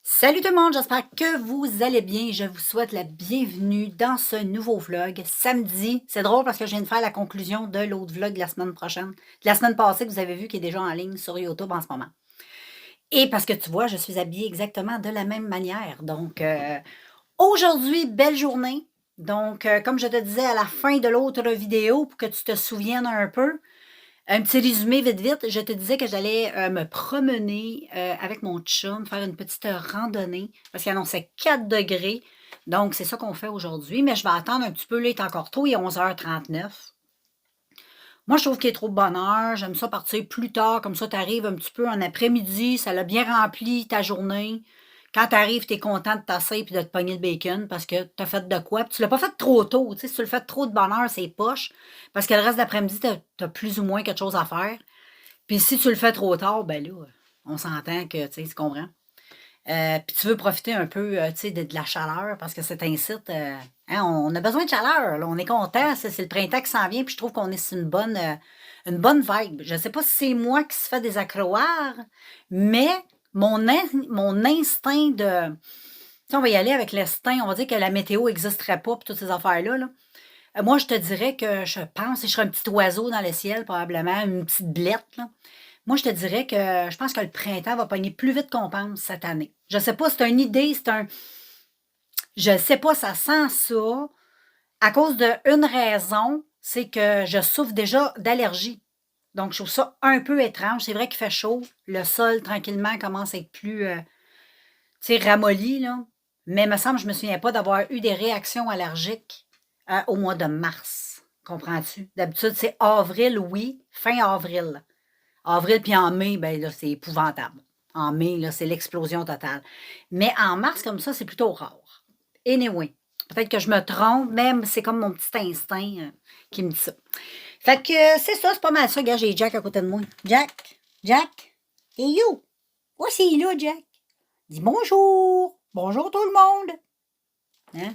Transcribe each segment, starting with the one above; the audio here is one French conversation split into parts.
Salut tout le monde, j'espère que vous allez bien. Je vous souhaite la bienvenue dans ce nouveau vlog. Samedi, c'est drôle parce que je viens de faire la conclusion de l'autre vlog de la semaine prochaine. De la semaine passée que vous avez vu qui est déjà en ligne sur YouTube en ce moment. Et parce que tu vois, je suis habillée exactement de la même manière. Donc, aujourd'hui, belle journée. Donc, comme je te disais à la fin de l'autre vidéo, pour que tu te souviennes un peu, un petit résumé vite, vite. Je te disais que j'allais me promener avec mon chum, faire une petite randonnée, parce qu'il annonçait 4 degrés. Donc, c'est ça qu'on fait aujourd'hui. Mais je vais attendre un petit peu. Là, il est encore tôt, il est 11h39. Moi, je trouve qu'il est trop de bonne heure. J'aime ça partir plus tard, comme ça, tu arrives un petit peu en après-midi, ça l'a bien rempli ta journée. Quand tu arrives, tu es content de tasser et de te pogner le bacon parce que tu as fait de quoi. Puis tu l'as pas fait trop tôt. Tu sais, si tu le fais trop de bonne heure, c'est poche. Parce que le reste de l'après-midi, tu as plus ou moins quelque chose à faire. Puis si tu le fais trop tard, ben là, on s'entend que, tu comprends. Puis tu veux profiter un peu, tu sais, de la chaleur parce que c'est un site, hein, on a besoin de chaleur, là, on est content, c'est le printemps qui s'en vient, puis je trouve qu'on est sur une bonne vibe. Je ne sais pas si c'est moi qui se fait des accroires, mais mon instinct de... Tu sais, on va y aller avec l'instinct, on va dire que la météo n'existerait pas, puis toutes ces affaires-là, là. Moi, je te dirais que je pense, si je serais un petit oiseau dans le ciel, probablement, une petite blette, là. Moi, je te dirais que je pense que le printemps va pogner plus vite qu'on pense cette année. Je sais pas, c'est une idée, c'est un... Je sais pas, ça sent ça. À cause d'une raison, c'est que je souffre déjà d'allergie. Donc, je trouve ça un peu étrange. C'est vrai qu'il fait chaud. Le sol, tranquillement, commence à être plus, tu sais, ramolli, là. Mais il me semble, je me souviens pas d'avoir eu des réactions allergiques au mois de mars. Comprends-tu? D'habitude, c'est avril, oui, fin avril. Avril puis en mai, ben là, c'est épouvantable. En mai, là, c'est l'explosion totale. Mais en mars, comme ça, c'est plutôt rare. Anyway, peut-être que je me trompe, même c'est comme mon petit instinct qui me dit ça. Fait que c'est ça, c'est pas mal ça. Regarde, j'ai Jack à côté de moi. Jack, Jack, et you? Où c'est là, Jack? Dis bonjour. Bonjour tout le monde. Hein?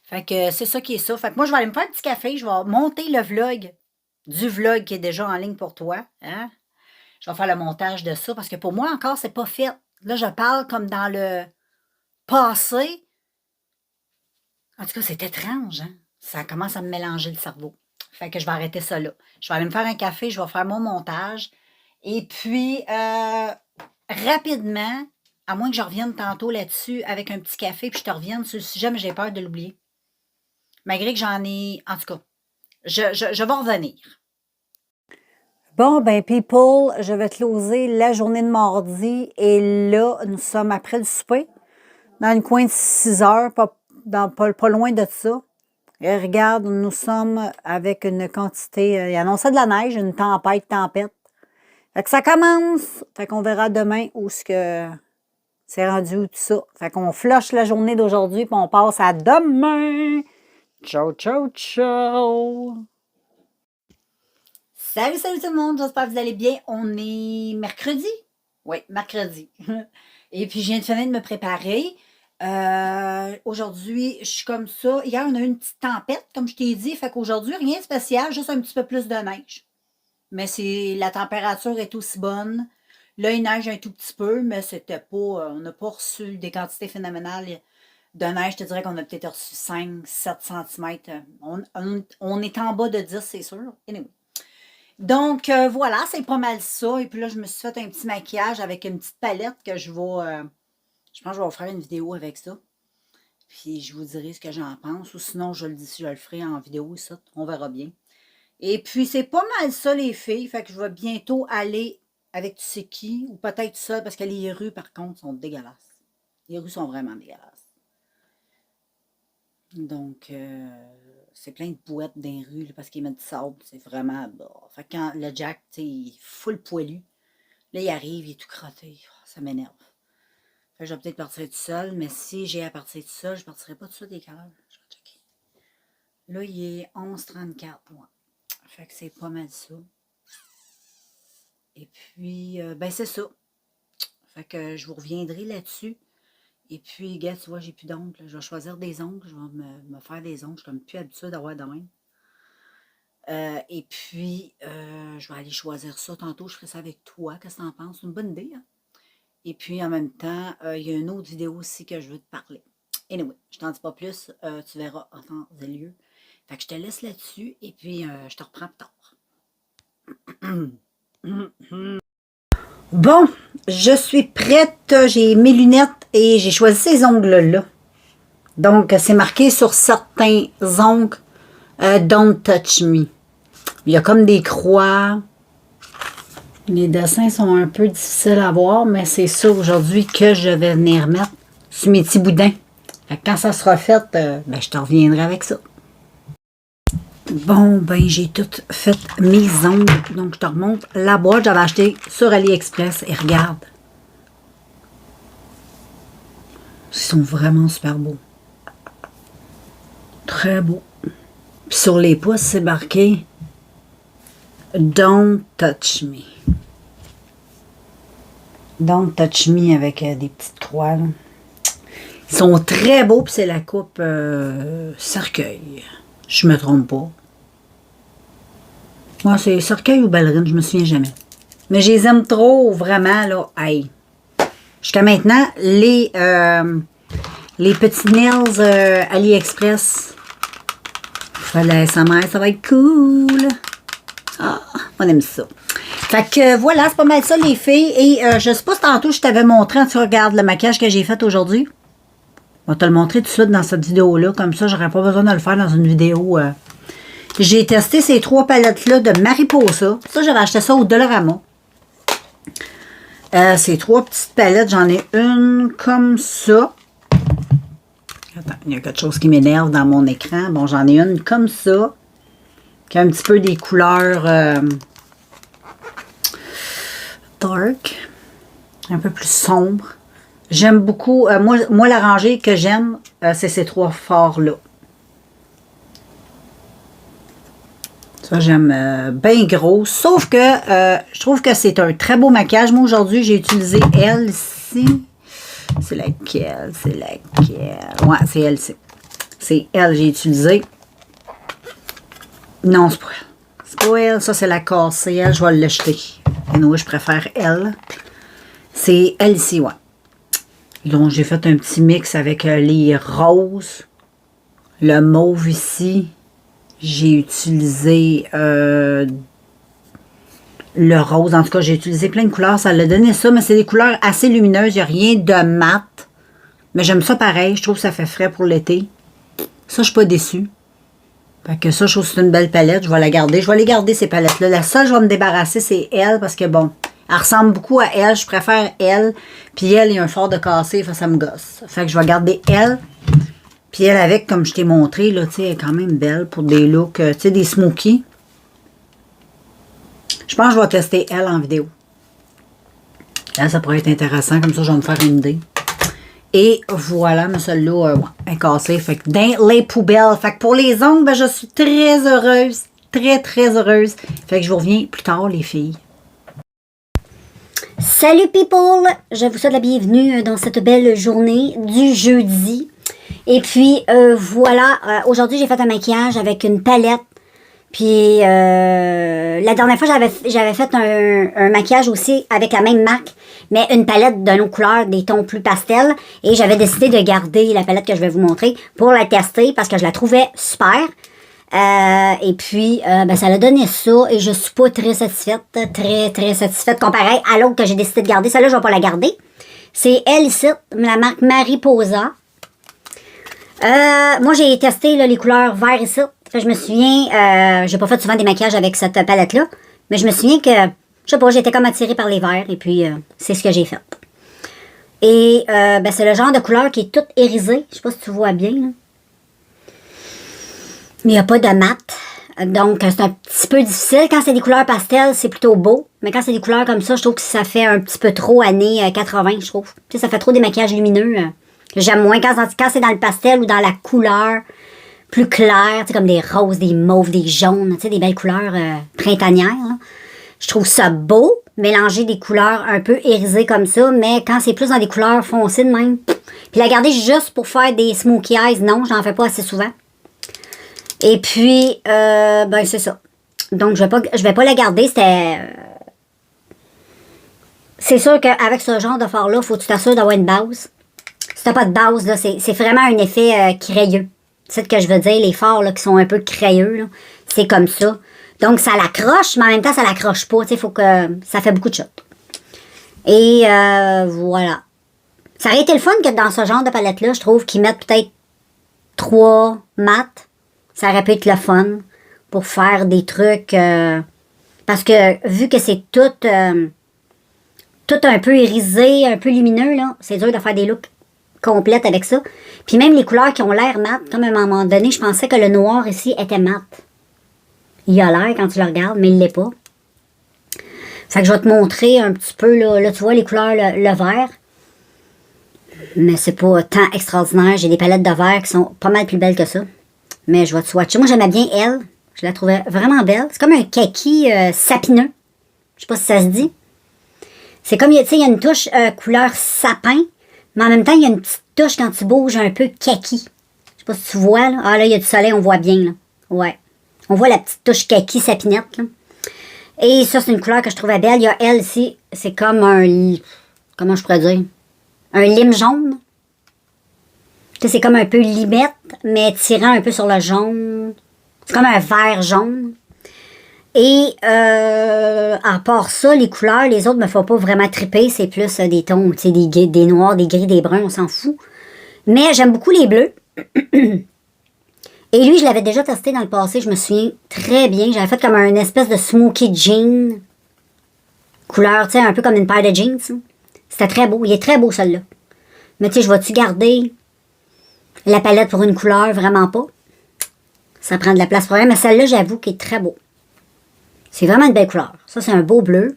Fait que c'est ça qui est ça. Fait que moi, je vais aller me faire un petit café. Je vais monter le vlog du vlog qui est déjà en ligne pour toi. Hein? Je vais faire le montage de ça parce que pour moi, encore, c'est pas fait. Là, je parle comme dans le passé. En tout cas, c'est étrange, hein? Ça commence à me mélanger le cerveau. Fait que je vais arrêter ça là. Je vais aller me faire un café, je vais faire mon montage. Et puis, rapidement, à moins que je revienne tantôt là-dessus avec un petit café, puis je te revienne sur le sujet, mais j'ai peur de l'oublier. Malgré que j'en ai... En tout cas, je vais revenir. Bon, ben, people, je vais closer la journée de mardi. Et là, nous sommes après le souper, dans le coin de 6 heures, pas loin de ça. Et regarde, nous sommes avec une quantité, il annonçait de la neige, une tempête. Fait que ça commence. Fait qu'on verra demain où ce que c'est rendu tout ça. Fait qu'on flush la journée d'aujourd'hui, puis on passe à demain. Ciao, ciao, ciao. Salut, salut tout le monde, j'espère que vous allez bien. On est mercredi? Oui, mercredi. Et puis, je viens de finir de me préparer. Aujourd'hui, je suis comme ça. Hier, on a eu une petite tempête, comme je t'ai dit. Fait qu'aujourd'hui, rien de spécial, juste un petit peu plus de neige. Mais la température est aussi bonne. Là, il neige un tout petit peu, mais c'était pas, on n'a pas reçu des quantités phénoménales de neige. Je te dirais qu'on a peut-être reçu 5-7 centimètres. On est en bas de 10, c'est sûr. Anyway. Donc, voilà, c'est pas mal ça. Et puis là, je me suis fait un petit maquillage avec une petite palette que je pense que je vais vous faire une vidéo avec ça. Puis je vous dirai ce que j'en pense. Ou sinon, je le ferai en vidéo, ça. On verra bien. Et puis, c'est pas mal ça, les filles. Fait que je vais bientôt aller avec tu sais qui. Ou peut-être ça, parce que les rues, par contre, sont dégueulasses. Les rues sont vraiment dégueulasses. Donc, c'est plein de bouettes dans les rues là, parce qu'ils mettent du sable. C'est vraiment... Bah. Fait que quand le Jack, tu sais, il est full poilu. Là, il arrive, il est tout crotté. Oh, ça m'énerve. Fait que je vais peut-être partir tout seul, mais si j'ai à partir tout seul, je ne partirai pas tout seul des câbles. Je vais checker. Là, il est 11h34. Ouais. Fait que c'est pas mal ça. Et puis, ben c'est ça. Fait que je vous reviendrai là-dessus. Et puis, gars, tu vois, j'ai plus d'ongles. Je vais choisir des ongles. Je vais me faire des ongles. Je suis comme plus habituée d'avoir de même. Et puis, je vais aller choisir ça tantôt. Je ferai ça avec toi. Qu'est-ce que t'en penses? C'est une bonne idée, hein? Et puis, en même temps, il y a une autre vidéo aussi que je veux te parler. Anyway, je t'en dis pas plus. Tu verras en temps et lieu. Fait que je te laisse là-dessus et puis je te reprends plus tard. Bon, je suis prête. J'ai mes lunettes et j'ai choisi ces ongles-là. Donc, c'est marqué sur certains ongles Don't touch me. Il y a comme des croix. Les dessins sont un peu difficiles à voir, mais c'est ça aujourd'hui que je vais venir mettre sur mes petits boudins. Fait que quand ça sera fait, ben, je te reviendrai avec ça. Bon, ben j'ai tout fait mes ongles. Donc, je te remontre la boîte. J'avais acheté sur AliExpress. Et regarde. Ils sont vraiment super beaux. Très beaux. Puis sur les pouces, c'est marqué Don't touch me. Don't touch me avec des petites croix. Là. Ils sont très beaux, puis c'est la coupe cercueil. Je me trompe pas. Moi, c'est cercueil ou ballerine, je me souviens jamais. Mais je les aime trop, vraiment, là. Hey. Jusqu'à maintenant, les petits nails AliExpress. Je fais de la SMR, ça va être cool. Ah, on aime ça. Fait que voilà, c'est pas mal ça, les filles. Et je sais pas si tantôt je t'avais montré, tu regardes le maquillage que j'ai fait aujourd'hui. On va te le montrer tout de suite dans cette vidéo-là. Comme ça, j'aurais pas besoin de le faire dans une vidéo. J'ai testé ces 3 palettes-là de Mariposa. Ça, j'avais acheté ça au Dollarama. Ces 3 petites palettes, j'en ai une comme ça. Attends, il y a quelque chose qui m'énerve dans mon écran. Bon, j'en ai une comme ça. Qui a un petit peu des couleurs dark. Un peu plus sombre. J'aime beaucoup. Moi, la rangée que j'aime, c'est ces 3 fards-là. Ça, j'aime bien gros. Sauf que je trouve que c'est un très beau maquillage. Moi, aujourd'hui, j'ai utilisé elle ici. C'est laquelle? C'est laquelle? Ouais, c'est elle, c'est elle, j'ai utilisé. Non, c'est pas elle. C'est pas elle. Ça, c'est la cassée. Elle, je vais l'acheter. Et nous, je préfère elle. C'est elle ici, ouais. Donc, j'ai fait un petit mix avec les roses. Le mauve ici. J'ai utilisé le rose. En tout cas, j'ai utilisé plein de couleurs. Ça l'a donné ça, mais c'est des couleurs assez lumineuses. Il n'y a rien de mat. Mais j'aime ça pareil. Je trouve que ça fait frais pour l'été. Ça, je suis pas déçue. Fait que ça, je trouve que c'est une belle palette. Je vais la garder. Je vais les garder, ces palettes-là. La seule que je vais me débarrasser, c'est elle. Parce que, bon, elle ressemble beaucoup à elle. Je préfère elle. Puis elle, il y a un fort de cassé. Ça me gosse. Fait que je vais garder elle. Puis elle, avec, comme je t'ai montré, là, tu sais, elle est quand même belle pour des looks, tu sais, des smokies. Je pense que je vais tester elle en vidéo. Là, ça pourrait être intéressant. Comme ça, je vais me faire une idée. Et voilà, mais celle-là, ouais, elle est cassée. Fait que dans les poubelles. Fait que pour les ongles, ben, je suis très heureuse. Très, très heureuse. Fait que je vous reviens plus tard, les filles. Salut people! Je vous souhaite la bienvenue dans cette belle journée du jeudi. Et puis, voilà, aujourd'hui, j'ai fait un maquillage avec une palette. Puis, la dernière fois, j'avais fait un maquillage aussi avec la même marque, mais une palette de nos couleurs, des tons plus pastels. Et j'avais décidé de garder la palette que je vais vous montrer pour la tester parce que je la trouvais super. Et puis, ben, ça a donné ça et je suis pas très satisfaite. Très, très satisfaite comparé à l'autre que j'ai décidé de garder. Celle-là, je vais pas la garder. C'est elle ici, la marque Mariposa. Moi, j'ai testé là, les couleurs vert ici. Je me souviens, j'ai pas fait souvent des maquillages avec cette palette-là, mais je me souviens que, je sais pas, j'étais comme attirée par les verts, et puis c'est ce que j'ai fait. Et ben, c'est le genre de couleur qui est toute irisée. Je sais pas si tu vois bien, là. Mais il n'y a pas de mat. Donc, c'est un petit peu difficile. Quand c'est des couleurs pastel, c'est plutôt beau. Mais quand c'est des couleurs comme ça, je trouve que ça fait un petit peu trop années 80, je trouve. Tu sais, ça fait trop des maquillages lumineux. J'aime moins quand c'est dans le pastel ou dans la couleur plus claire, tu sais, comme des roses, des mauves, des jaunes, tu sais, des belles couleurs printanières, là. Je trouve ça beau, mélanger des couleurs un peu irisées comme ça, mais quand c'est plus dans des couleurs foncées de même, puis la garder juste pour faire des smokey eyes, non, j'en fais pas assez souvent. Et puis, ben c'est ça. Donc, je vais pas la garder, c'est sûr qu'avec ce genre de fard-là, il faut que tu t'assures d'avoir une base. Si t'as pas de base, là, c'est vraiment un effet crayeux. C'est ce que je veux dire, les fards là, qui sont un peu crayeux, c'est comme ça. Donc, ça l'accroche, mais en même temps, ça l'accroche pas. Il faut que ça fait beaucoup de shots. Et voilà. Ça aurait été le fun que dans ce genre de palette-là, je trouve qu'ils mettent peut-être 3 mat. Ça aurait pu être le fun pour faire des trucs. Parce que vu que c'est tout un peu irisé, un peu lumineux, là, c'est dur de faire des looks complètes avec ça. Puis même les couleurs qui ont l'air mat, comme à un moment donné, je pensais que le noir ici était mat. Il a l'air quand tu le regardes, mais il l'est pas. Fait que je vais te montrer un petit peu, là tu vois les couleurs, le vert. Mais c'est pas tant extraordinaire. J'ai des palettes de vert qui sont pas mal plus belles que ça. Mais je vais te swatcher. Moi, j'aimais bien elle. Je la trouvais vraiment belle. C'est comme un kaki sapineux. Je sais pas si ça se dit. C'est comme, tu sais, il y a une touche couleur sapin. Mais en même temps, il y a une petite touche quand tu bouges un peu kaki. Je sais pas si tu vois, là. Ah, là, il y a du soleil, on voit bien, là. Ouais. On voit la petite touche kaki sapinette, là. Et ça, c'est une couleur que je trouvais belle. Il y a elle ici. C'est comme un... Comment je pourrais dire? Un lime jaune. Tu sais, c'est comme un peu limette, mais tirant un peu sur le jaune. C'est comme un vert jaune. Et à part ça, les couleurs, les autres me font pas vraiment triper. C'est plus des tons, tu sais, des noirs, des gris, des bruns, on s'en fout. Mais j'aime beaucoup les bleus. Et lui, je l'avais déjà testé dans le passé, je me souviens très bien. J'avais fait comme une espèce de smoky jean. Couleur, tu sais, un peu comme une paire de jeans. C'était très beau. Il est très beau, celui-là. Mais tu sais, je vais-tu garder la palette pour une couleur? Vraiment pas. Ça prend de la place pour elle. Mais celle-là, j'avoue qu'il est très beau. C'est vraiment une belle couleur. Ça, c'est un beau bleu.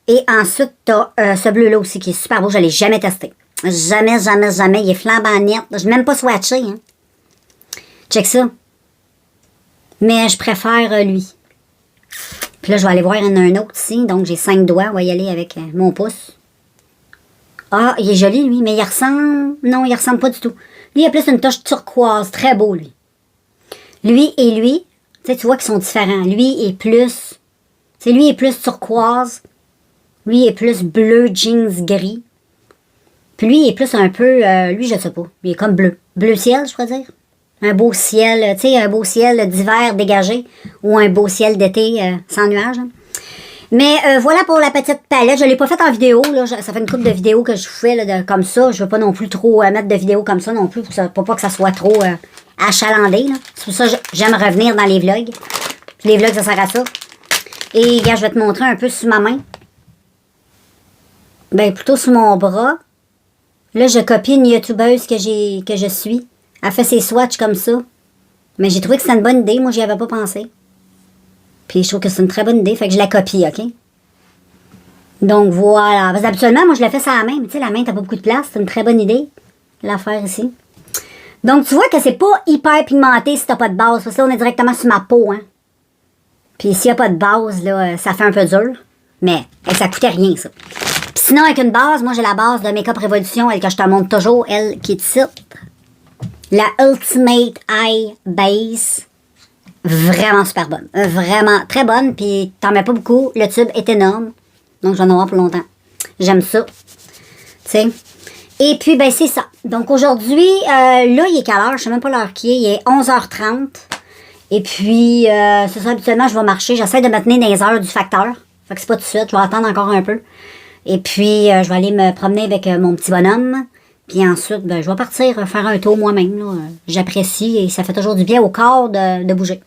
Et ensuite, t'as ce bleu-là aussi qui est super beau. Je ne l'ai jamais testé. Jamais, jamais, jamais. Il est flambant net. Je n'ai même pas swatché. Hein. Check ça. Mais je préfère lui. Puis là, je vais aller voir, il y en a un autre ici. Donc, j'ai 5 doigts. On va y aller avec mon pouce. Ah, il est joli, lui. Mais il ressemble... Non, il ressemble pas du tout. Lui, il a plus une touche turquoise. Très beau, lui. Lui et lui, tu vois qu'ils sont différents. Lui est plus... Tu sais, lui est plus turquoise. Lui est plus bleu, jeans, gris. Puis lui, il est plus un peu... lui, je sais pas. Il est comme bleu. Bleu ciel, je pourrais dire. Un beau ciel, tu sais, un beau ciel d'hiver dégagé. Ou un beau ciel d'été sans nuages. Hein. Mais voilà pour la petite palette. Je ne l'ai pas faite en vidéo. Là. Ça fait une couple de vidéos que je fais là, comme ça. Je ne veux pas non plus trop mettre de vidéos comme ça non plus. Pour pas que ça soit trop achalandé. C'est pour ça que j'aime revenir dans les vlogs. Puis les vlogs, ça sert à ça. Et gars, je vais te montrer un peu sur ma main. Ben plutôt sur mon bras. Là, je copie une youtubeuse que je suis. Elle fait ses swatchs comme ça. Mais j'ai trouvé que c'était une bonne idée. Moi, j'y avais pas pensé. Puis je trouve que c'est une très bonne idée. Fait que je la copie, OK? Donc voilà. Parce qu'habituellement, moi, je la fais ça à la main. Mais tu sais, la main, t'as pas beaucoup de place. C'est une très bonne idée. L'affaire ici. Donc tu vois que c'est pas hyper pigmenté si t'as pas de base. Parce que là, on est directement sur ma peau, hein. Puis s'il n'y a pas de base, là, ça fait un peu dur. Mais ça coûtait rien, ça. Puis sinon, avec une base, moi, j'ai la base de Makeup Révolution, elle que je te montre toujours, elle qui est ici. La Ultimate Eye Base. Vraiment super bonne. Vraiment très bonne. Puis t'en mets pas beaucoup. Le tube est énorme. Donc, je vais en avoir pour longtemps. J'aime ça. Tu sais. Et puis, ben, c'est ça. Donc, aujourd'hui, là, il est quelle heure? Je sais même pas l'heure qui est. Il est 11h30. Et puis, c'est ça, habituellement, je vais marcher. J'essaie de me tenir dans les heures du facteur. Fait que c'est pas tout de suite. Je vais attendre encore un peu. Et puis, je vais aller me promener avec mon petit bonhomme. Puis ensuite, ben, je vais partir faire un tour moi-même. J'apprécie et ça fait toujours du bien au corps de bouger.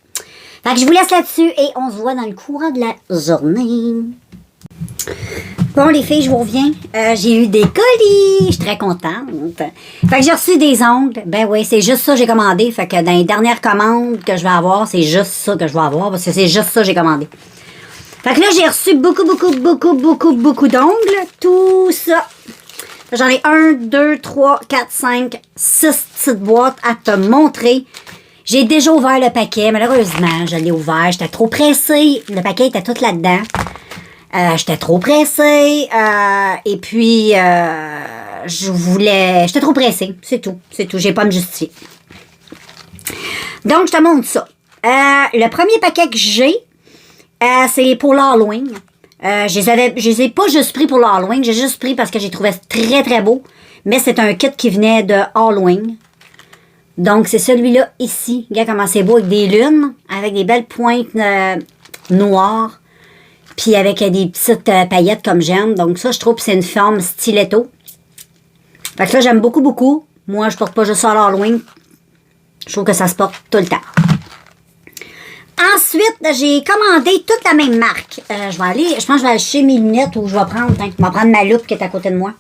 Fait que je vous laisse là-dessus et on se voit dans le courant de la journée. Bon, les filles, je vous reviens. J'ai eu des colis. Je suis très contente. Fait que j'ai reçu des ongles. Ben oui, c'est juste ça que j'ai commandé. Fait que dans les dernières commandes que je vais avoir, c'est juste ça que je vais avoir parce que c'est juste ça que j'ai commandé. Fait que là, j'ai reçu beaucoup d'ongles. Tout ça. J'en ai 1, 2, 3, 4, 5, 6 petites boîtes à te montrer. J'ai déjà ouvert le paquet. Malheureusement, je l'ai ouvert. J'étais trop pressée. Le paquet était tout là-dedans. J'étais trop pressée. Et puis, j'étais trop pressée. C'est tout. C'est tout. J'ai pas à me justifier. Donc, je te montre ça. Le premier paquet que j'ai, c'est pour l'Halloween. Je les ai pas juste pris pour l'Halloween, j'ai juste pris parce que j'ai trouvé très très beau. Mais c'est un kit qui venait de Halloween. Donc c'est celui-là ici. Regarde comment c'est beau avec des lunes, avec des belles pointes noires. Puis avec des petites paillettes comme j'aime. Donc ça, je trouve que c'est une forme stiletto. Fait que là, j'aime beaucoup, beaucoup. Moi, je porte pas juste ça à l'Halloween. Je trouve que ça se porte tout le temps. Ensuite, j'ai commandé toute la même marque. Je pense que je vais acheter mes lunettes ou je vais prendre ma loupe qui est à côté de moi.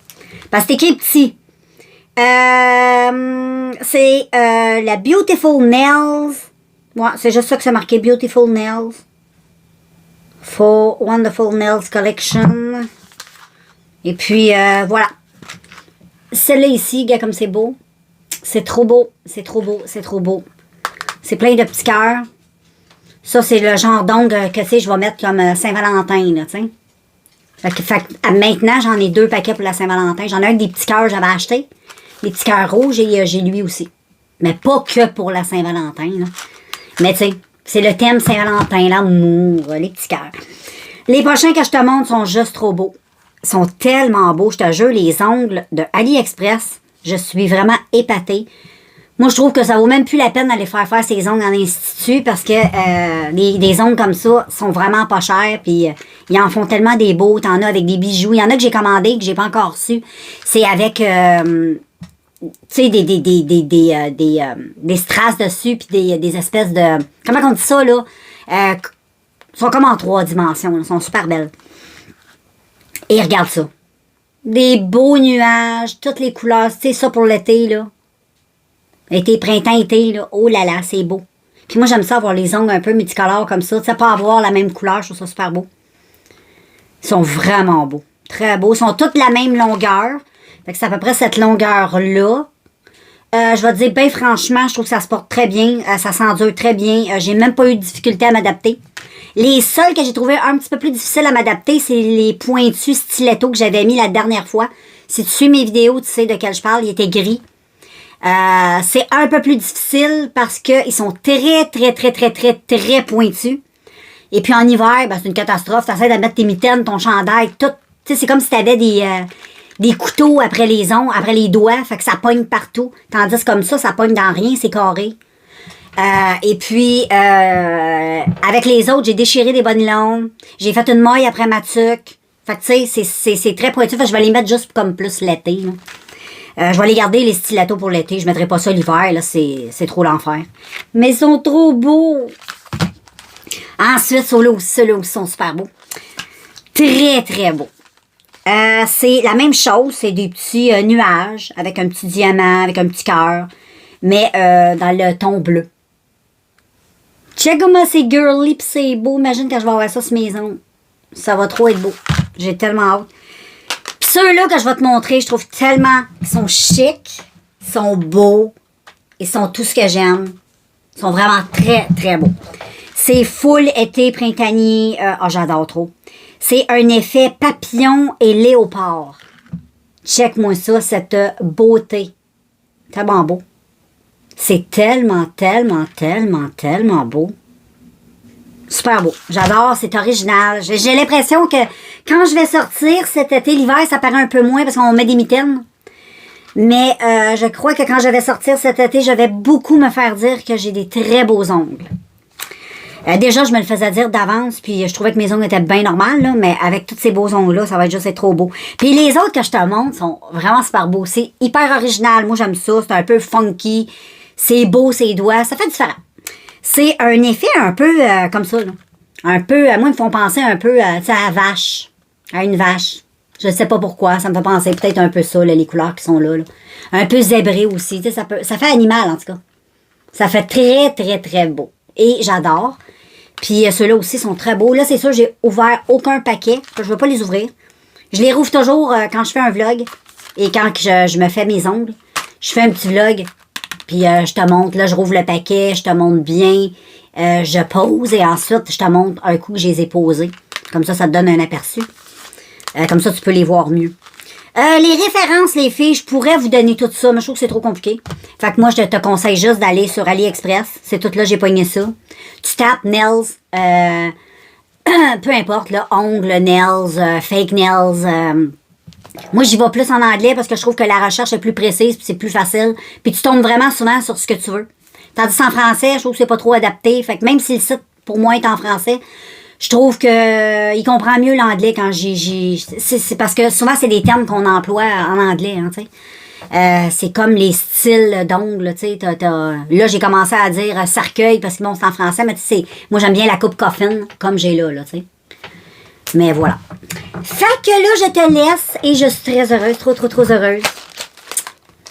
Parce que c'est écrit petit. C'est la Beautiful Nails. Ouais, c'est juste ça que c'est marqué, Beautiful Nails. For Wonderful Nails Collection. Et puis, voilà. Celle-là ici, regarde comme c'est beau. C'est trop beau, c'est trop beau, c'est trop beau. C'est plein de petits cœurs. Ça, c'est le genre d'ongle que, tu sais, je vais mettre comme Saint-Valentin, là, tu sais. Fait que maintenant, j'en ai 2 paquets pour la Saint-Valentin. J'en ai un des petits cœurs que j'avais acheté. Les petits cœurs rouges et j'ai lui aussi. Mais pas que pour la Saint-Valentin, là. Mais, tu sais, c'est le thème Saint-Valentin, l'amour, les petits cœurs. Les prochains que je te montre sont juste trop beaux. Ils sont tellement beaux. Je te jure, les ongles de AliExpress, je suis vraiment épatée. Moi, je trouve que ça vaut même plus la peine d'aller faire ces ongles en institut parce que des ongles comme ça sont vraiment pas chers. Puis ils en font tellement des beaux. T'en as avec des bijoux. Il y en a que j'ai commandé que j'ai pas encore reçu. C'est avec, tu sais, des strass dessus puis des espèces de... Comment on dit ça, là? Ils sont comme en 3 dimensions. Là. Ils sont super belles. Et regarde ça. Des beaux nuages, toutes les couleurs. Tu sais, ça pour l'été, là. Été, printemps, été, là. Oh là là, c'est beau. Puis moi, j'aime ça avoir les ongles un peu multicolores comme ça. Tu sais, pas avoir la même couleur, je trouve ça super beau. Ils sont vraiment beaux. Très beaux. Ils sont toutes la même longueur. Fait que c'est à peu près cette longueur-là. Je vais te dire, ben franchement, je trouve que ça se porte très bien. Ça s'endure très bien. J'ai même pas eu de difficulté à m'adapter. Les seuls que j'ai trouvé un petit peu plus difficiles à m'adapter, c'est les pointus stilettos que j'avais mis la dernière fois. Si tu suis mes vidéos, tu sais de quel je parle. Il était gris. C'est un peu plus difficile parce qu'ils sont très, très, très, très, très, très pointus. Et puis en hiver, ben, c'est une catastrophe. Tu essaies de mettre tes mitaines, ton chandail, tout. Tu sais, c'est comme si tu avais des couteaux après les ongles, après les doigts. Fait que ça pogne partout. Tandis que comme ça pogne dans rien, c'est carré. Et puis, avec les autres, j'ai déchiré des bonnes longues. J'ai fait une maille après ma tuque. Fait que tu sais, c'est très pointu. Fait que je vais les mettre juste comme plus l'été, là. Je vais les garder, les stilettos, pour l'été. Je ne mettrai pas ça l'hiver, là, c'est trop l'enfer. Mais ils sont trop beaux. Ensuite, ceux-là aussi sont super beaux. Très, très beaux. C'est la même chose. C'est des petits nuages avec un petit diamant, avec un petit cœur. Mais dans le ton bleu. Check comment c'est girly pis c'est beau. Imagine quand je vais avoir ça sur mes ongles. Ça va trop être beau. J'ai tellement hâte. Ceux-là que je vais te montrer, je trouve tellement qu'ils sont chics, ils sont beaux, ils sont tout ce que j'aime. Ils sont vraiment très, très beaux. C'est full été printanier. J'adore trop. C'est un effet papillon et léopard. Check-moi ça, cette beauté. Tellement beau. C'est tellement, tellement, tellement, tellement beau. Super beau. J'adore, c'est original. J'ai l'impression que quand je vais sortir cet été, l'hiver, ça paraît un peu moins parce qu'on met des mitaines. Mais je crois que quand je vais sortir cet été, je vais beaucoup me faire dire que j'ai des très beaux ongles. Déjà, je me le faisais dire d'avance, puis je trouvais que mes ongles étaient bien normales, là, mais avec tous ces beaux ongles-là, ça va être juste être trop beau. Puis les autres que je te montre sont vraiment super beaux. C'est hyper original. Moi, j'aime ça. C'est un peu funky. C'est beau, ses doigts. Ça fait différent. C'est un effet un peu comme ça, là. Un peu, moi, ils me font penser un peu à la vache. À une vache. Je sais pas pourquoi. Ça me fait penser peut-être un peu ça, là, les couleurs qui sont là, là. Un peu zébré aussi. Ça fait animal, en tout cas. Ça fait très, très, très beau. Et j'adore. Puis ceux-là aussi sont très beaux. Là, c'est sûr, j'ai ouvert aucun paquet. Je ne veux pas les ouvrir. Je les rouvre toujours quand je fais un vlog. Et quand je me fais mes ongles. Je fais un petit vlog. Puis je te montre. Là, je rouvre le paquet. Je te montre bien. Je pose. Et ensuite, je te montre un coup que je les ai posés. Comme ça te donne un aperçu. Comme ça, tu peux les voir mieux. Les références, les filles, je pourrais vous donner tout ça, mais je trouve que c'est trop compliqué. Fait que moi, je te conseille juste d'aller sur AliExpress. C'est tout là, j'ai pogné ça. Tu tapes Nails peu importe, là, ongles, nails, fake nails. Moi, j'y vais plus en anglais parce que je trouve que la recherche est plus précise puis c'est plus facile. Puis tu tombes vraiment souvent sur ce que tu veux. Tandis qu'en français, je trouve que c'est pas trop adapté. Fait que même si le site, pour moi, est en français, je trouve que il comprend mieux l'anglais quand c'est parce que souvent, c'est des termes qu'on emploie en anglais, hein, tu sais. C'est comme les styles d'ongles, tu sais. Là, j'ai commencé à dire cercueil parce que bon, c'est en français, mais tu sais, moi, j'aime bien la coupe coffin, comme j'ai là, tu sais. Mais voilà. Fait que là, je te laisse et je suis très heureuse, trop heureuse.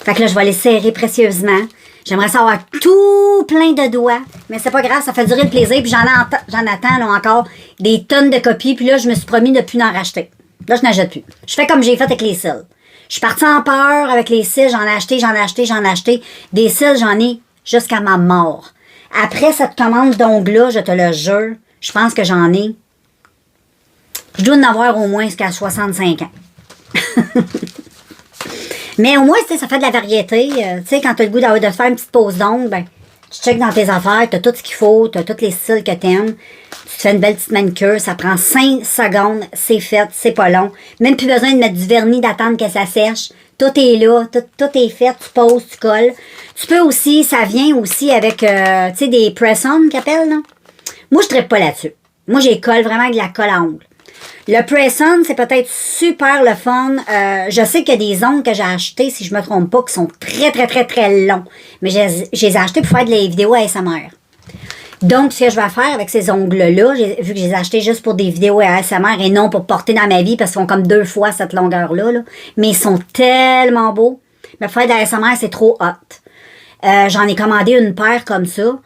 Fait que là, je vais les serrer précieusement. J'aimerais savoir tout plein de doigts, mais c'est pas grave, ça fait durer le plaisir. Puis j'en attends là, encore des tonnes de copies. Puis là, je me suis promis de plus en racheter. Là, je n'achète plus. Je fais comme j'ai fait avec les cils. Je suis partie en peur avec les cils. J'en ai acheté. Des cils, j'en ai jusqu'à ma mort. Après cette commande d'ongles-là, je te le jure, je pense que j'en ai. Je dois en avoir au moins jusqu'à 65 ans. Mais au moins, tu sais, ça fait de la variété. Tu sais, quand tu as le goût de te faire une petite pause d'ongles, ben, tu checkes dans tes affaires, tu as tout ce qu'il faut, tu as tous les styles que tu aimes. Tu te fais une belle petite manicure, ça prend 5 secondes, c'est fait, c'est pas long. Même plus besoin de mettre du vernis, d'attendre que ça sèche. Tout est là, tout est fait, tu poses, tu colles. Tu peux aussi, ça vient aussi avec, tu sais, des press-on qu'ils appellent, là. Moi, je ne traite pas là-dessus. Moi, j'ai colle vraiment avec de la colle à ongles. Le press-on, c'est peut-être super le fun. Je sais qu'il y a des ongles que j'ai achetés, si je me trompe pas, qui sont très longs. Mais je les ai achetés pour faire des vidéos ASMR. Donc, ce que je vais faire avec ces ongles-là, vu que je les ai achetés juste pour des vidéos ASMR et non pour porter dans ma vie, parce qu'ils sont comme 2 fois cette longueur-là, là. Mais ils sont tellement beaux. Mais faire de l'ASMR, c'est trop hot. J'en ai commandé une paire comme ça.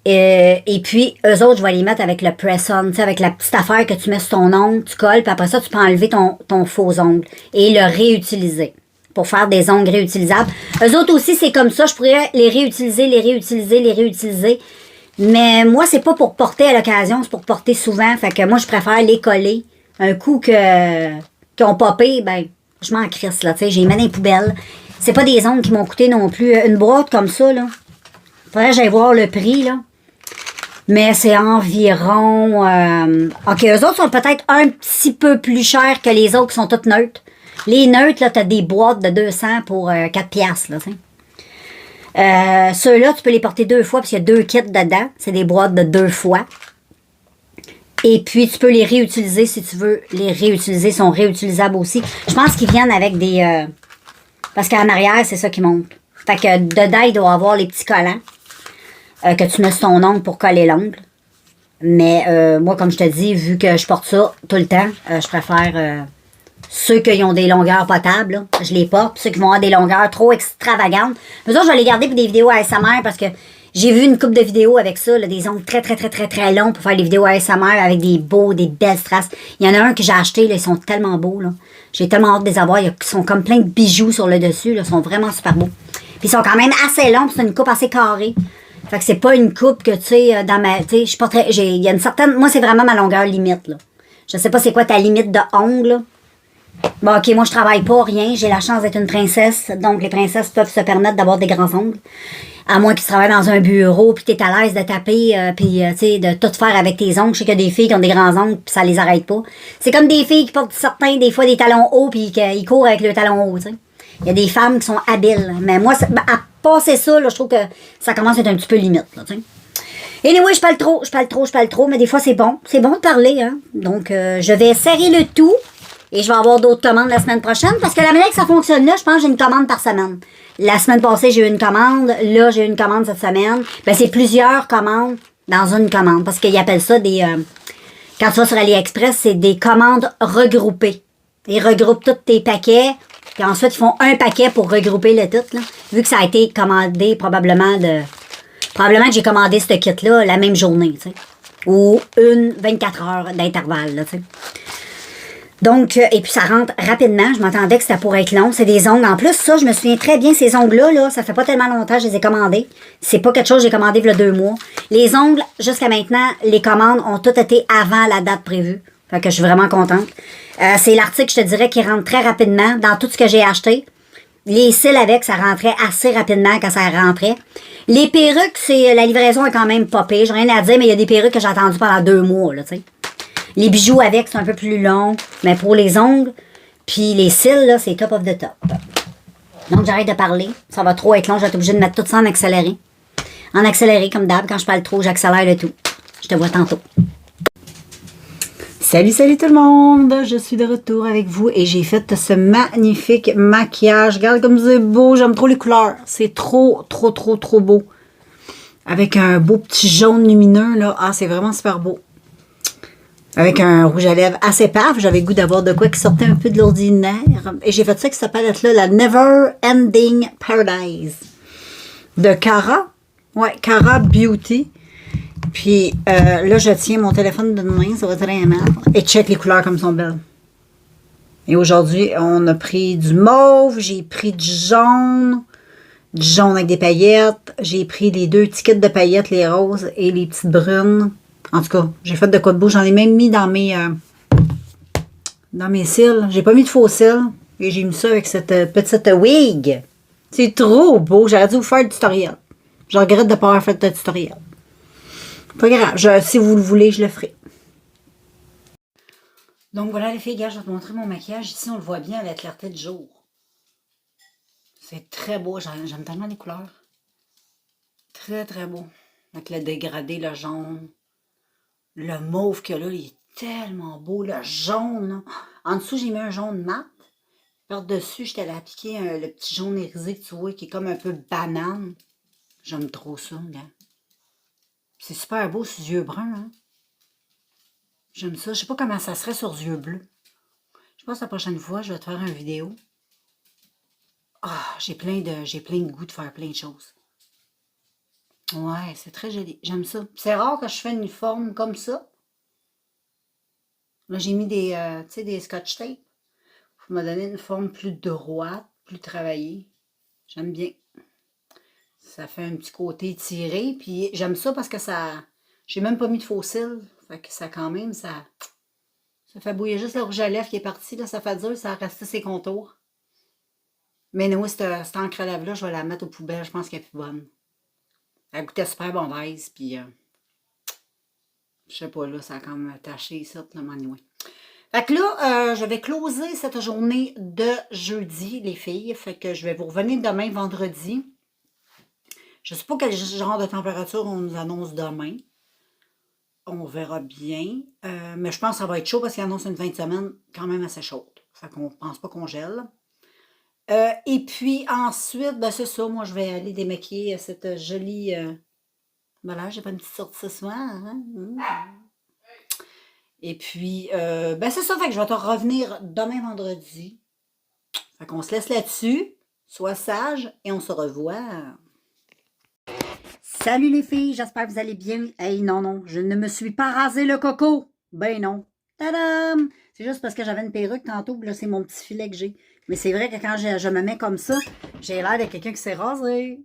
Et puis, eux autres, je vais les mettre avec le press-on, tu sais, avec la petite affaire que tu mets sur ton ongle, tu colles, puis après ça, tu peux enlever ton faux ongle et le réutiliser pour faire des ongles réutilisables. Eux autres aussi, c'est comme ça, je pourrais les réutiliser. Mais moi, c'est pas pour porter à l'occasion, c'est pour porter souvent. Fait que moi, je préfère les coller. Un coup qu'ils ont popé, ben, je m'en crisse, là, tu sais, j'ai mis dans les poubelles. C'est pas des ongles qui m'ont coûté non plus. Une boîte comme ça, là. Faudrait que j'aille voir le prix, là. Mais c'est environ... OK, eux autres sont peut-être un petit peu plus chers que les autres qui sont toutes neutres. Les neutres, là, t'as des boîtes de 200 pour 4 piastres, là, tu sais. Ceux-là, tu peux les porter 2 fois parce qu'il y a 2 kits dedans. C'est des boîtes de 2 fois. Et puis, tu peux les réutiliser si tu veux. Les réutiliser sont réutilisables aussi. Je pense qu'ils viennent avec des... parce qu'en arrière, c'est ça qui monte. Fait que dedans, il doit avoir les petits collants. Que tu mets sur ton ongle pour coller l'ongle. Mais moi, comme je te dis, vu que je porte ça tout le temps, je préfère ceux qui ont des longueurs potables. Là, je les porte. Ceux qui vont avoir des longueurs trop extravagantes. Eux autres, je vais les garder pour des vidéos ASMR parce que j'ai vu une couple de vidéos avec ça, là, des ongles très longs pour faire des vidéos ASMR avec des belles strass. Il y en a un que j'ai acheté, là, ils sont tellement beaux. Là. J'ai tellement hâte de les avoir. Ils sont comme plein de bijoux sur le dessus. Là, ils sont vraiment super beaux. Puis ils sont quand même assez longs. C'est une coupe assez carrée. Fait que c'est pas une coupe que, tu sais, dans ma... Tu sais, je suis pas très... Il y a une certaine... Moi, c'est vraiment ma longueur limite, là. Je sais pas c'est quoi ta limite de ongle, là. Bon, OK, moi, je travaille pas, rien. J'ai la chance d'être une princesse. Donc, les princesses peuvent se permettre d'avoir des grands ongles. À moins qu'ils travaillent dans un bureau, puis t'es à l'aise de taper, puis, tu sais, de tout faire avec tes ongles. Je sais qu'il y a des filles qui ont des grands ongles, puis ça les arrête pas. C'est comme des filles qui portent certains, des fois, des talons hauts, puis qu'ils courent avec le talon haut, tu sais. Il y a des femmes qui sont habiles. Mais moi, à passer ça, là, je trouve que ça commence à être un petit peu limite, là, tu sais. Anyway, je parle trop, mais des fois, c'est bon. C'est bon de parler, hein. Donc, je vais serrer le tout et je vais avoir d'autres commandes la semaine prochaine parce que la manière que ça fonctionne là, je pense que j'ai une commande par semaine. La semaine passée, j'ai eu une commande. Là, j'ai eu une commande cette semaine. Ben, c'est plusieurs commandes dans une commande parce qu'ils appellent ça des... quand tu vas sur AliExpress, c'est des commandes regroupées. Ils regroupent tous tes paquets. Puis ensuite, ils font un paquet pour regrouper le tout, là. Vu que ça a été commandé probablement que j'ai commandé ce kit-là la même journée, tu sais. Ou 24 heures d'intervalle, là, tu sais. Donc, et puis ça rentre rapidement. Je m'attendais que c'était pour être long. C'est des ongles. En plus, ça, je me souviens très bien, ces ongles-là, là, ça fait pas tellement longtemps que je les ai commandés. C'est pas quelque chose que j'ai commandé il y a 2 mois. Les ongles, jusqu'à maintenant, les commandes ont toutes été avant la date prévue. Fait que je suis vraiment contente. C'est l'article, je te dirais, qui rentre très rapidement dans tout ce que j'ai acheté. Les cils avec, ça rentrait assez rapidement quand ça rentrait. Les perruques, la livraison est quand même pas pire. J'ai rien à dire, mais il y a des perruques que j'ai attendues pendant 2 mois, là, tu sais. Les bijoux avec, c'est un peu plus long. Mais pour les ongles, puis les cils, là, c'est top of the top. Donc, j'arrête de parler. Ça va trop être long. Je vais être obligée de mettre tout ça en accéléré. En accéléré, comme d'hab. Quand je parle trop, j'accélère le tout. Je te vois tantôt. Salut, salut tout le monde! Je suis de retour avec vous et j'ai fait ce magnifique maquillage. Regarde comme c'est beau, j'aime trop les couleurs. C'est trop beau. Avec un beau petit jaune lumineux, là. Ah, c'est vraiment super beau. Avec un rouge à lèvres assez paf. J'avais le goût d'avoir de quoi qui sortait un peu de l'ordinaire. Et j'ai fait ça avec cette palette-là, la Never Ending Paradise. De Cara. Ouais, Cara Beauty. Puis là, je tiens mon téléphone de main, ça va très mal. Et check les couleurs comme sont belles. Et aujourd'hui, on a pris du mauve, j'ai pris du jaune avec des paillettes. J'ai pris les 2 tickets de paillettes, les roses et les petites brunes. En tout cas, j'ai fait de quoi de beau. J'en ai même mis dans mes cils. J'ai pas mis de faux cils. Et j'ai mis ça avec cette petite wig. C'est trop beau. J'aurais dû vous faire le tutoriel. Je regrette de ne pas avoir fait le tutoriel. Pas grave, si vous le voulez, je le ferai. Donc voilà les filles, gars, je vais te montrer mon maquillage. Ici, on le voit bien à la clarté du jour. C'est très beau, j'aime tellement les couleurs. Très beau. Avec le dégradé, le jaune. Le mauve qu'il y a là, il est tellement beau. Le jaune, là. En dessous, j'ai mis un jaune mat. Par-dessus, je t'allais appliquer le petit jaune irisé, tu vois, qui est comme un peu banane. J'aime trop ça, regarde. C'est super beau, ces yeux bruns, hein? J'aime ça. Je sais pas comment ça serait sur yeux bleus. Je pense que la prochaine fois, je vais te faire une vidéo. Ah, j'ai plein de goût de faire plein de choses. Ouais, c'est très joli. J'aime ça. C'est rare que je fais une forme comme ça. Là, j'ai mis des scotch tape pour me donner une forme plus droite, plus travaillée. J'aime bien. Ça fait un petit côté tiré. Puis j'aime ça parce que ça... J'ai même pas mis de faux cils. Fait que ça quand même, ça fait bouillir juste le rouge à lèvres qui est parti. Là, ça fait dur, ça a resté ses contours. Mais nous, cette encre à lèvres-là, je vais la mettre aux poubelles. Je pense qu'elle est plus bonne. Elle goûtait super bon vase. Puis, je sais pas, là, ça a comme taché ça, là, anyway. Fait que là, je vais closer cette journée de jeudi, les filles. Fait que je vais vous revenir demain, vendredi. Je sais pas quel genre de température on nous annonce demain. On verra bien. Mais je pense que ça va être chaud parce qu'il annonce une fin de semaine quand même assez chaude. Fait qu'on ne pense pas qu'on gèle. Et puis ensuite, ben c'est ça. Moi, je vais aller démaquiller cette jolie... Voilà, j'ai pas une petite sortie ce soir. Hein? Et puis, ben c'est ça. Fait que je vais te revenir demain vendredi. Fait qu'on se laisse là-dessus. Sois sage et on se revoit. Salut les filles, j'espère que vous allez bien. Hey, non, je ne me suis pas rasé le coco. Ben non. Tadam! C'est juste parce que j'avais une perruque tantôt, là, c'est mon petit filet que j'ai. Mais c'est vrai que quand je me mets comme ça, j'ai l'air de quelqu'un qui s'est rasé.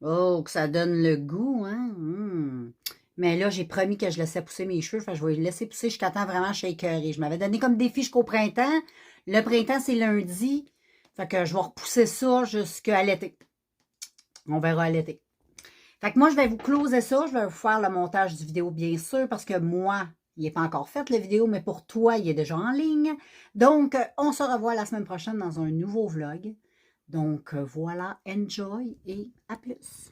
Oh, que ça donne le goût, hein? Mais là, j'ai promis que je laissais pousser mes cheveux. Fait que je vais les laisser pousser jusqu'à temps vraiment shakeré. Je m'avais donné comme défi jusqu'au printemps. Le printemps, c'est lundi. Fait que je vais repousser ça jusqu'à l'été. On verra à l'été. Fait que moi, je vais vous closer ça. Je vais vous faire le montage du vidéo, bien sûr, parce que moi, il n'est pas encore fait, la vidéo, mais pour toi, il est déjà en ligne. Donc, on se revoit la semaine prochaine dans un nouveau vlog. Donc, voilà, enjoy et à plus.